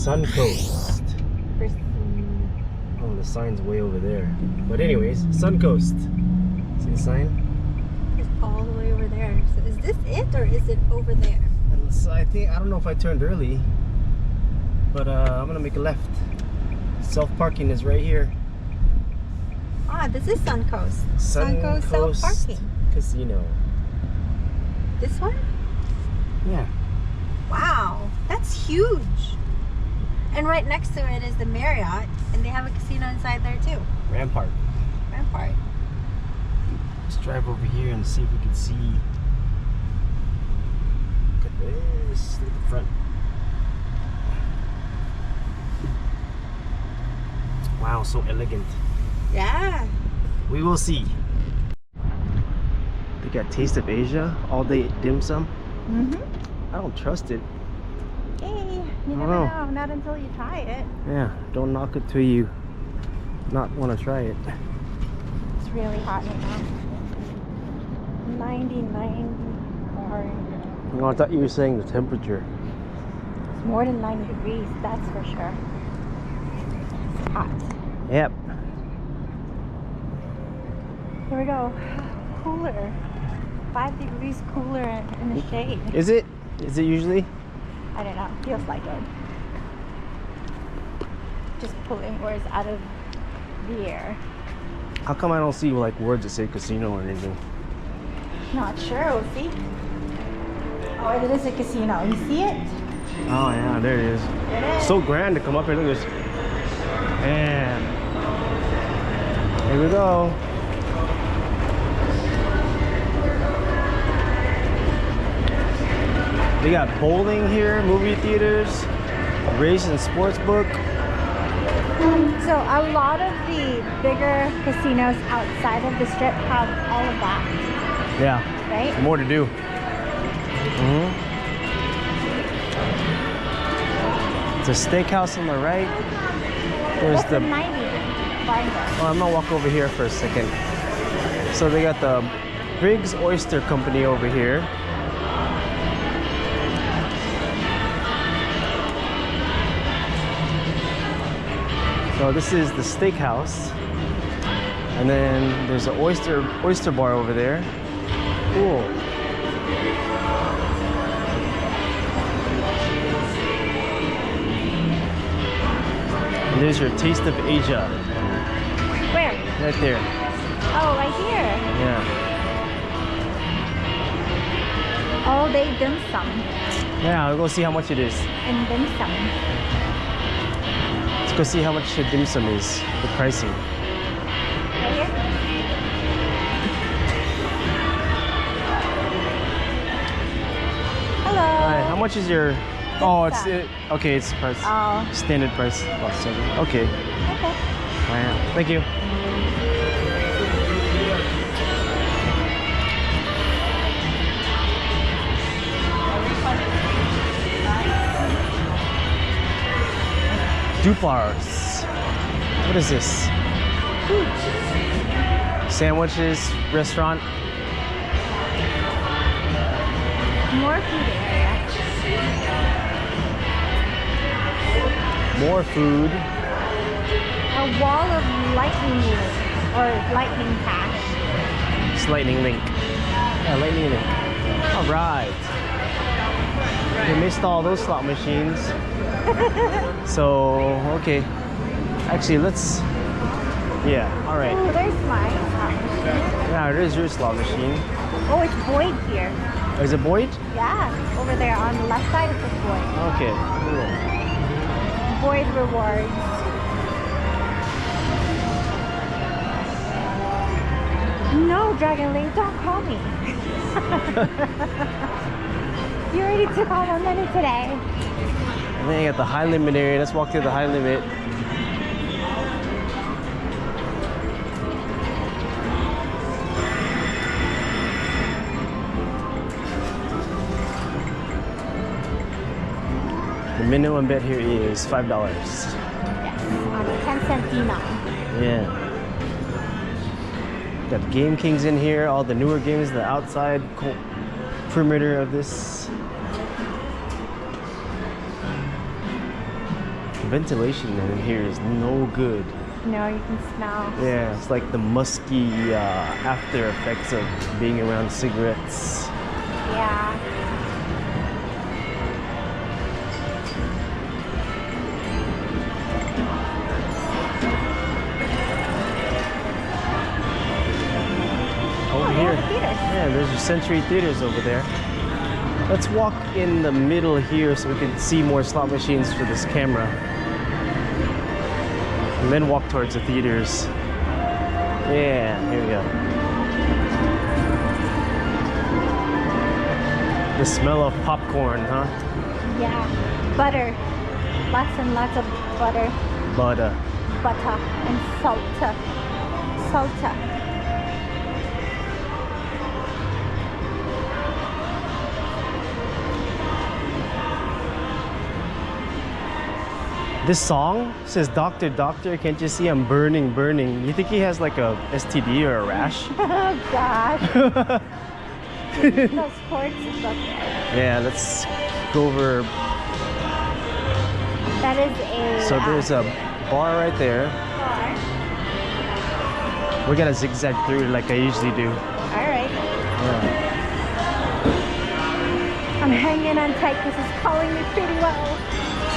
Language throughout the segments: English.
Suncoast. Oh, the sign's way over there. But anyways, Suncoast. See the sign? It's all the way over there. So is this it or is it over there? I don't know if I turned early, but I'm gonna make a left. Self-parking is right here. Ah, this is Suncoast. Suncoast self-parking. Casino. This one? Yeah. Wow, that's huge. And right next to it is the Marriott, and they have a casino inside there too. Rampart. Rampart. Let's drive over here and see if we can see. Look at this. Look at the front. Wow, so elegant. Yeah. We will see. They got Taste of Asia, all day dim sum. I don't trust it. Hey, you never know. Not until you try it. Yeah, don't knock it till you not want to try it. It's really hot right now. 99 or... Oh, I thought you were saying the temperature. It's more than 90 degrees, that's for sure. It's hot. Yep. Here we go. Cooler. 5 degrees cooler in the shade. Is it? Is it usually? I don't know. Feels like it. Just pulling words out of the air. How come I don't see like words that say casino or anything? Not sure. We'll see. Oh, it is a casino. You see it? Oh yeah, there it is. It is. So grand to come up here. Look at this. And here we go. They got bowling here, movie theaters, race and sportsbook. So a lot of the bigger casinos outside of the strip have all of that. Yeah. Right? More to do. It's a steakhouse on the right. There's What's the 90 binder? Oh, I'm gonna walk over here for a second. So they got the Briggs Oyster Company over here. So this is the steakhouse, and then there's an oyster bar over there. Cool. And there's your Taste of Asia. Where? Right there. Oh, right here. Yeah. All day dim sum. Yeah, we'll go see how much it is. And dim sum. Let's go see how much the dim sum is, the pricing. Right here? Hello. Hi, how much is your... Oh, it's... okay, it's the price. Oh. Standard price. About 7. Okay. Okay. Wow. Thank you. Dupars. What is this? Food. Sandwiches, restaurant. More food area. More food. A wall of lightning link or lightning cash. It's Lightning Link. Yeah, Lightning Link. All right. We missed all those slot machines. So, okay. Actually, let's... Yeah, all right. Oh, there's my slot machine. Yeah, there's your slot machine. Oh, it's Boyd here. Oh, is it Boyd? Yeah, over there on the left side it says Boyd. Okay, cool. Boyd Rewards. No, Dragon Link, don't call me. You already took all my money today. And then you got the high limit area. Let's walk through the high limit. The minimum bet here is $5. Yes, on a 10-cent denom. Yeah. Got Game Kings in here, all the newer games, the outside perimeter of this. ventilation in here is no good. No, you can smell. Yeah, it's like the musky after effects of being around cigarettes. Yeah. Over yeah, here. the theaters. Yeah, there's your Century Theaters over there. Let's walk in the middle here so we can see more slot machines for this camera. And then walk towards the theaters. Yeah, here we go. The smell of popcorn, huh? Yeah. Butter. Lots and lots of butter. Butter. Butter and salsa. Salsa. This song says, "Doctor, doctor, can't you see I'm burning, burning?" You think he has like a STD or a rash? Oh gosh. No sportsbook. Yeah, let's go over. That is a. So there's a bar right there. bar. We're gonna zigzag through like I usually do. All right. Yeah. I'm hanging on tight because it's calling me pretty well.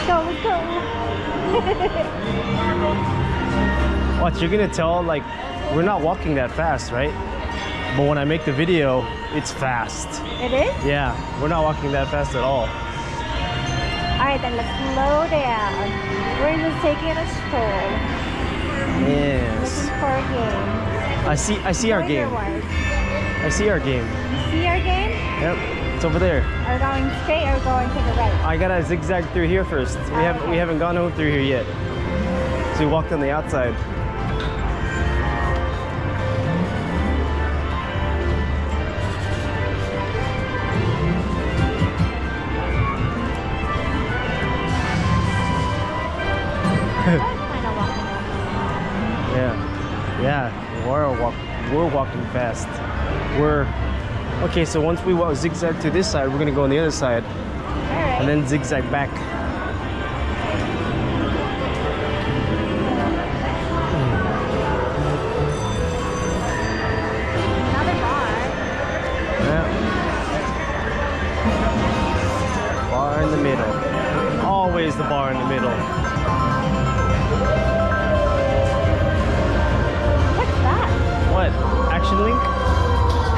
Go, let's go. What, you're gonna tell, like, we're not walking that fast, right? But when I make the video, it's fast. It is? Yeah, we're not walking that fast at all. Alright, then let's slow down. We're just taking a stroll. Yes. Looking for a game. I see our Where's game. your word? I see our game. You see our game? Yep, it's over there. Are we going straight or going to the right? I gotta zigzag through here first. We haven't gone over through here yet. So we walked on the outside. Yeah, we're walking fast. Okay, so once we zigzag to this side, we're gonna go on the other side. Alright. And then zigzag back. Another bar. Yeah. Bar in the middle. Always the bar in the middle. What's that? What? Action Link?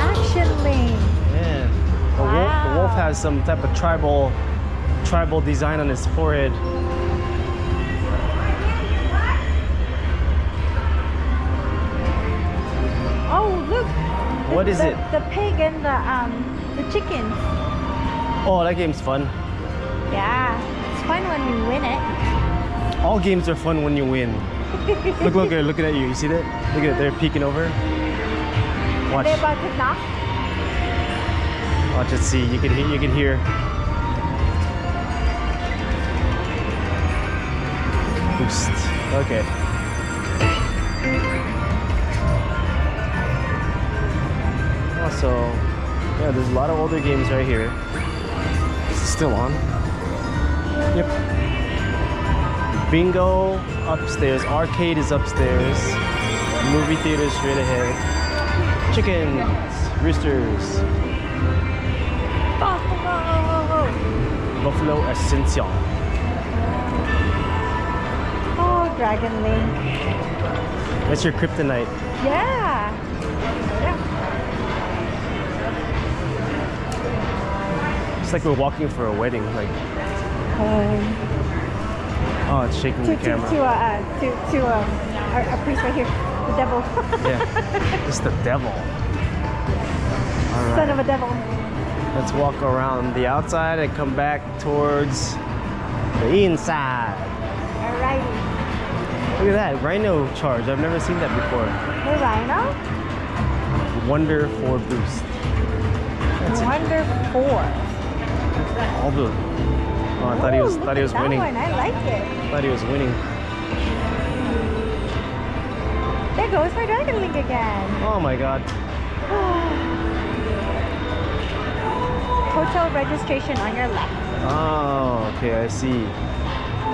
Action Link. Yeah. The wolf has some type of tribal design on his forehead. Oh, look. What is it? The pig and the chicken. Oh, that game's fun. Yeah. It's fun when we win it. All games are fun when you win. Look, they're looking at you. You see that? Look at it. They're peeking over. Watch. Are they about to knock? Watch it. See. You can hear. Boost. Okay. Also, yeah, there's a lot of older games right here. Is it still on? Yep. Bingo upstairs. Arcade is upstairs. Movie theater straight ahead. Chickens. Roosters. Buffalo Essential. Oh, Dragon Link. That's your kryptonite. Yeah. It's like we're walking for a wedding. Like, oh, it's shaking the camera. To a priest right here. The devil. Yeah, it's the devil. All right. Son of a devil. Let's walk around the outside and come back towards the inside. Alrighty. Look at that, rhino charge. I've never seen that before. The rhino? Wonder 4 boost. That's Wonder 4. all the. Oh, I thought he was winning. One. I like it. Thought he was winning. There goes my Dragon Link again. Oh my god. Hotel registration on your left. Oh, okay, I see.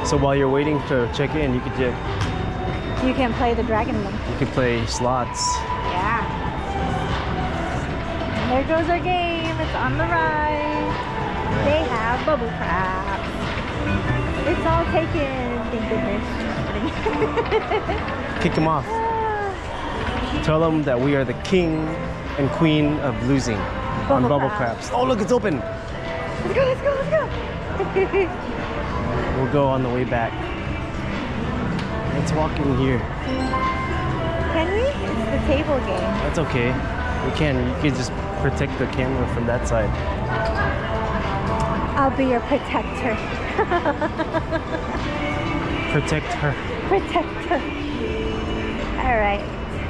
So while you're waiting to check in, you could just You can play the Dragon Link. you could play slots. Yeah. And there goes our game. It's on the right. They have bubble crabs. It's all taken. Thank goodness. Kick them off. Tell them that we are the king and queen of losing on bubble crabs. Oh, look, it's open. Let's go, let's go, let's go. We'll go on the way back. Let's walk in here. Can we? It's the table game. That's okay. We can. You can just protect the camera from that side. I'll be your protector. Protect her. Protector. All right.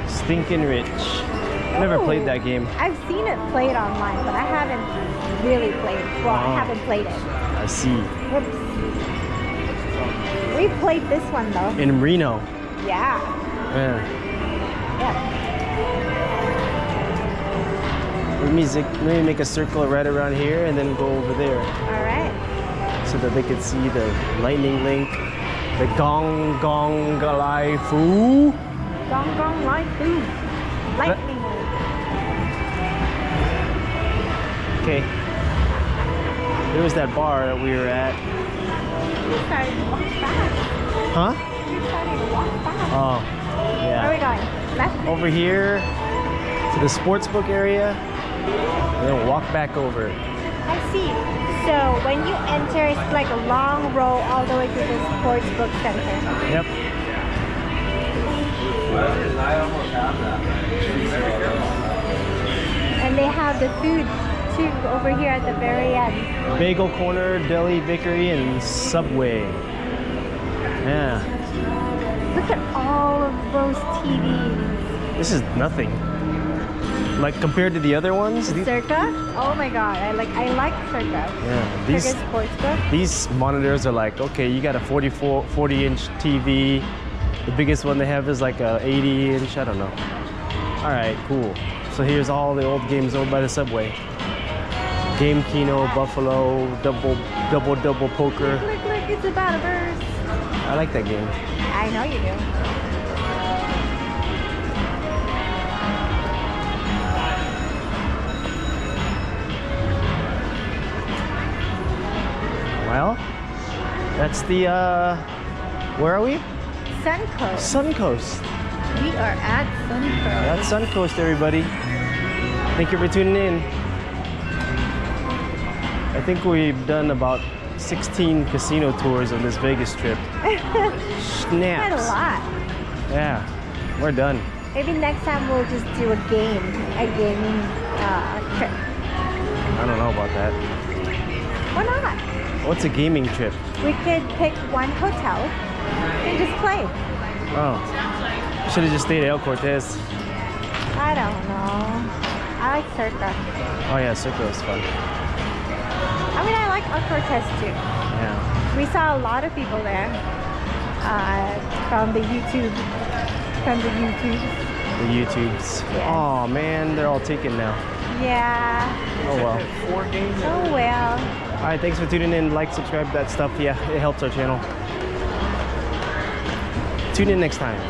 Stinking Rich. I never played that game. I've seen it played online, but I haven't really played it. Well, I haven't played it. I see. Whoops. We played this one though. In Reno. Yeah. Yeah. Yeah. Let me make a circle right around here and then go over there. All right. So that they can see the lightning link, the gong gong galai fu. Gong gong light food. Lightning link. Okay. There was that bar that we were at. We started to walk fast. Huh? We started to walk fast. Oh, Where are we yeah. going? Left? Over here to the sportsbook area, and then walk back over. I see. So when you enter, it's like a long row all the way to the sportsbook center. Yep. And they have the food too over here at the very end. Bagel Corner, Deli Bakery, and Subway. Yeah. Look at all of those TVs. This is nothing. Like compared to the other ones. Circa? Oh my god, I like Circa. Yeah. These Circa's sportsbook. these monitors are like, okay, you got a 40-inch TV. The biggest one they have is like a 80-inch. I don't know. All right, cool. So here's all the old games over by the Subway. Game Keno, Buffalo, double poker. Look, it's about a verse. I like that game. I know you do. Well, that's the, where are we? Suncoast. Suncoast. We are at Suncoast. That's Suncoast, everybody. Thank you for tuning in. I think we've done about 16 casino tours on this Vegas trip. Snaps. Quite a lot. Yeah, we're done. Maybe next time we'll just do a gaming trip. I don't know about that. Why not? What's a gaming trip? We could pick one hotel and just play. Oh, should have just stayed at El Cortez. I don't know. I like Circa. Oh yeah, Circa was fun. I mean, I like El Cortez too. Yeah. We saw a lot of people there from the YouTube. The YouTubes. Yes. Oh man, they're all taken now. Yeah. Oh well. Oh well. All right, thanks for tuning in. Like, subscribe, that stuff. Yeah, it helps our channel. Tune in next time.